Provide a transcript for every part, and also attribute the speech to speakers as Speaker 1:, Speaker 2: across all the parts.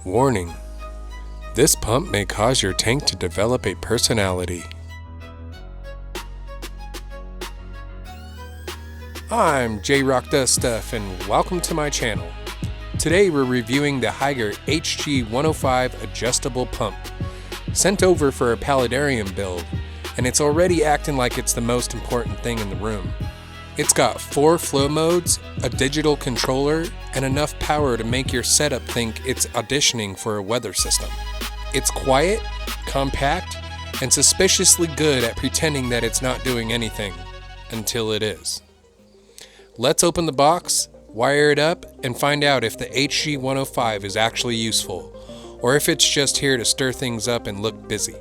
Speaker 1: Warning: this pump may cause your tank to develop a personality. I'm J-Rock-Does-Stuff and welcome to my channel. Today we're reviewing the Hygger HG105 adjustable pump. Sent over for a paludarium build, and it's already acting like it's the most important thing in the room. It's got 4 flow modes, a digital controller, and enough power to make your setup think it's auditioning for a weather system. It's quiet, compact, and suspiciously good at pretending that it's not doing anything, until it is. Let's open the box, wire it up, and find out if the HG105 is actually useful, or if it's just here to stir things up and look busy.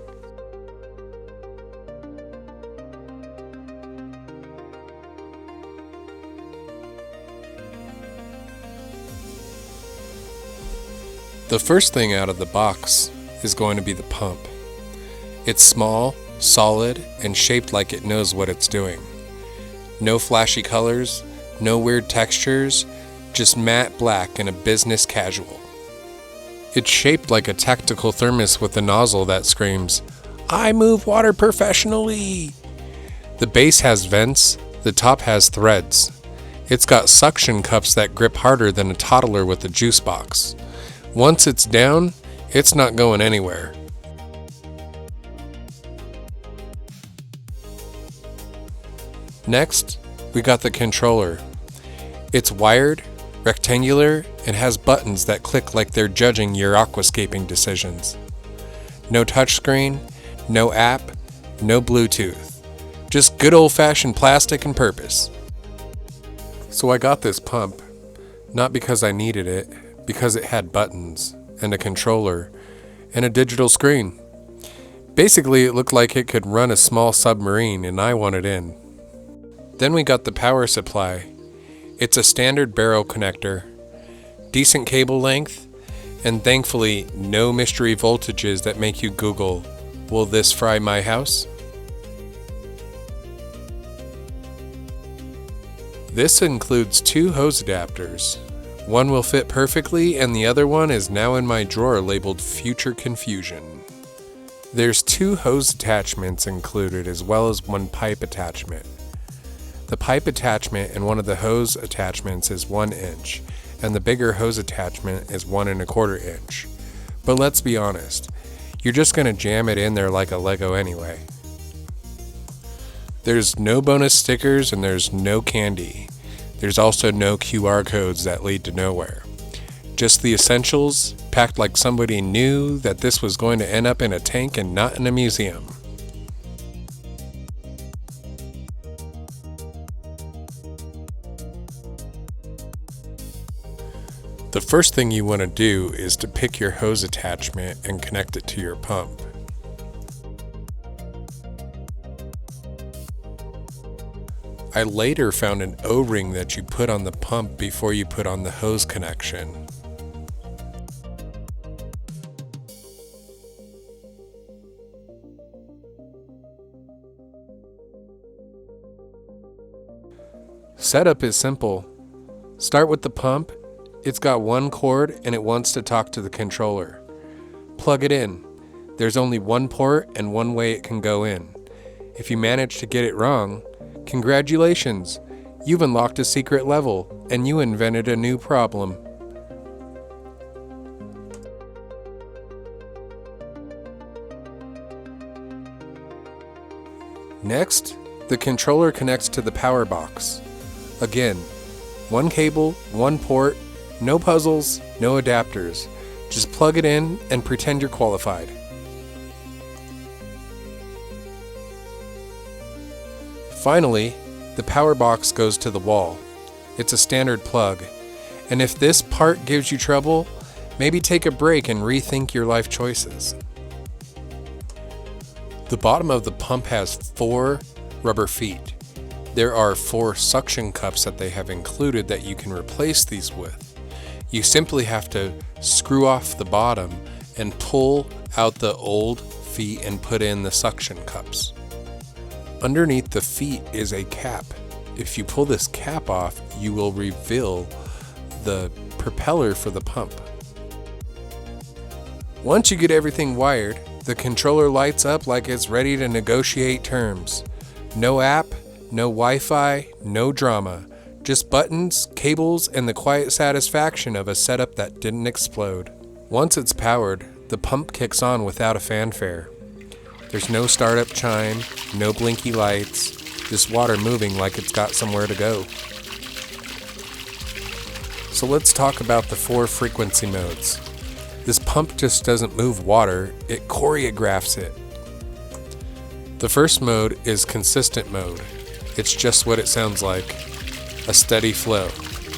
Speaker 1: The first thing out of the box is going to be the pump. It's small, solid, and shaped like it knows what it's doing. No flashy colors, no weird textures, just matte black and a business casual. It's shaped like a tactical thermos with a nozzle that screams, "I move water professionally!" The base has vents, the top has threads. It's got suction cups that grip harder than a toddler with a juice box. Once it's down, it's not going anywhere. Next, we got the controller. It's wired, rectangular, and has buttons that click like they're judging your aquascaping decisions. No touchscreen, no app, no Bluetooth. Just good old-fashioned plastic and purpose. So I got this pump, not because I needed it, because it had buttons, and a controller, and a digital screen. Basically, it looked like it could run a small submarine, and I wanted in. Then we got the power supply. It's a standard barrel connector, decent cable length, and thankfully no mystery voltages that make you Google, "Will this fry my house?" This includes 2 hose adapters. One will fit perfectly, and the other one is now in my drawer labeled Future Confusion. There's 2 hose attachments included as well as 1 pipe attachment. The pipe attachment and one of the hose attachments is 1 inch, and the bigger hose attachment is 1¼ inch. But let's be honest, you're just going to jam it in there like a Lego anyway. There's no bonus stickers and there's no candy. There's also no QR codes that lead to nowhere. Just the essentials, packed like somebody knew that this was going to end up in a tank and not in a museum. The first thing you want to do is to pick your hose attachment and connect it to your pump. I later found an O-ring that you put on the pump before you put on the hose connection. Setup is simple. Start with the pump. It's got 1 cord and it wants to talk to the controller. Plug it in. There's only 1 port and 1 way it can go in. If you manage to get it wrong, congratulations! You've unlocked a secret level and you invented a new problem. Next, the controller connects to the power box. Again, 1 cable, 1 port, no puzzles, no adapters. Just plug it in and pretend you're qualified. Finally, the power box goes to the wall. It's a standard plug, and if this part gives you trouble, maybe take a break and rethink your life choices. The bottom of the pump has 4 rubber feet. There are 4 suction cups that they have included that you can replace these with. You simply have to screw off the bottom and pull out the old feet and put in the suction cups. Underneath the feet is a cap. If you pull this cap off, you will reveal the propeller for the pump. Once you get everything wired, the controller lights up like it's ready to negotiate terms. No app, no Wi-Fi, no drama. Just buttons, cables, and the quiet satisfaction of a setup that didn't explode. Once it's powered, the pump kicks on without a fanfare. There's no startup chime, no blinky lights, just water moving like it's got somewhere to go. So let's talk about the 4 frequency modes. This pump just doesn't move water, it choreographs it. The first mode is consistent mode. It's just what it sounds like. A steady flow.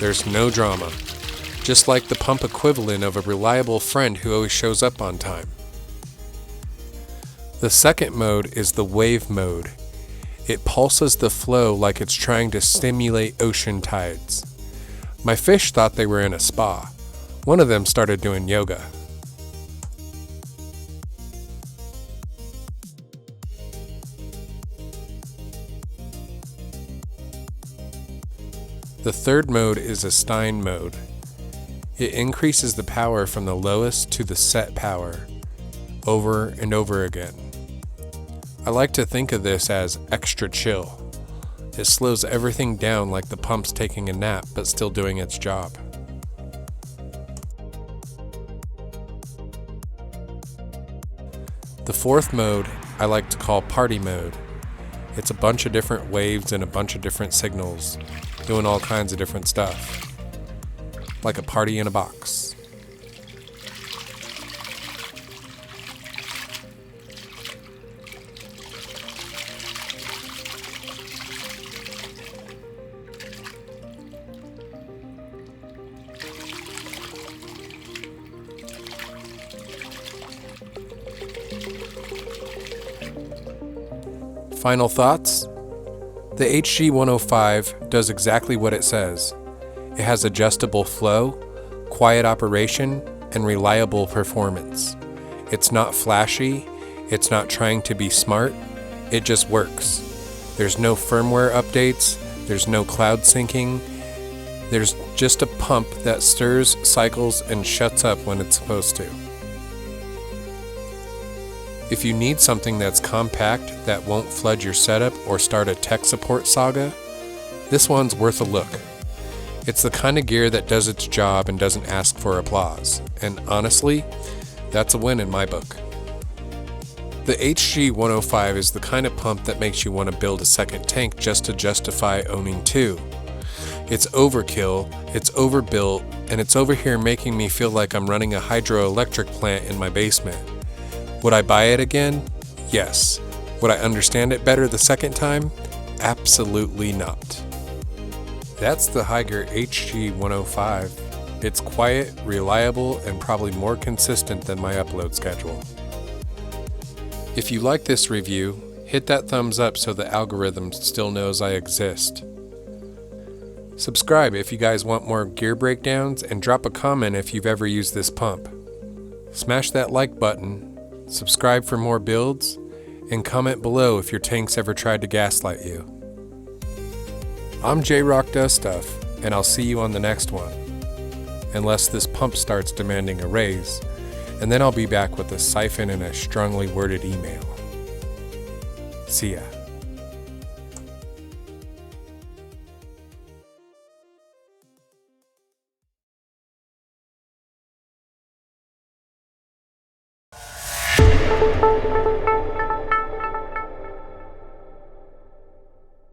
Speaker 1: There's no drama. Just like the pump equivalent of a reliable friend who always shows up on time. The second mode is the wave mode. It pulses the flow like it's trying to stimulate ocean tides. My fish thought they were in a spa. One of them started doing yoga. The third mode is a Sine mode. It increases the power from the lowest to the set power, over and over again. I like to think of this as extra chill. It slows everything down like the pump's taking a nap but still doing its job. The fourth mode I like to call party mode. It's a bunch of different waves and a bunch of different signals, doing all kinds of different stuff. Like a party in a box. Final thoughts? The HG105 does exactly what it says. It has adjustable flow, quiet operation, and reliable performance. It's not flashy, it's not trying to be smart, it just works. There's no firmware updates, there's no cloud syncing, there's just a pump that stirs, cycles, and shuts up when it's supposed to. If you need something that's compact that won't flood your setup or start a tech support saga, this one's worth a look. It's the kind of gear that does its job and doesn't ask for applause, and honestly, that's a win in my book. The HG105 is the kind of pump that makes you want to build a second tank just to justify owning 2. It's overkill, it's overbuilt, and it's over here making me feel like I'm running a hydroelectric plant in my basement. Would I buy it again? Yes. Would I understand it better the second time? Absolutely not. That's the Hygger HG105. It's quiet, reliable, and probably more consistent than my upload schedule. If you like this review, hit that thumbs up so the algorithm still knows I exist. Subscribe if you guys want more gear breakdowns, and drop a comment if you've ever used this pump. Smash that like button, subscribe for more builds, and comment below if your tanks ever tried to gaslight you. I'm J-Rock Does Stuff, and I'll see you on the next one. Unless this pump starts demanding a raise, and then I'll be back with a siphon and a strongly worded email. See ya.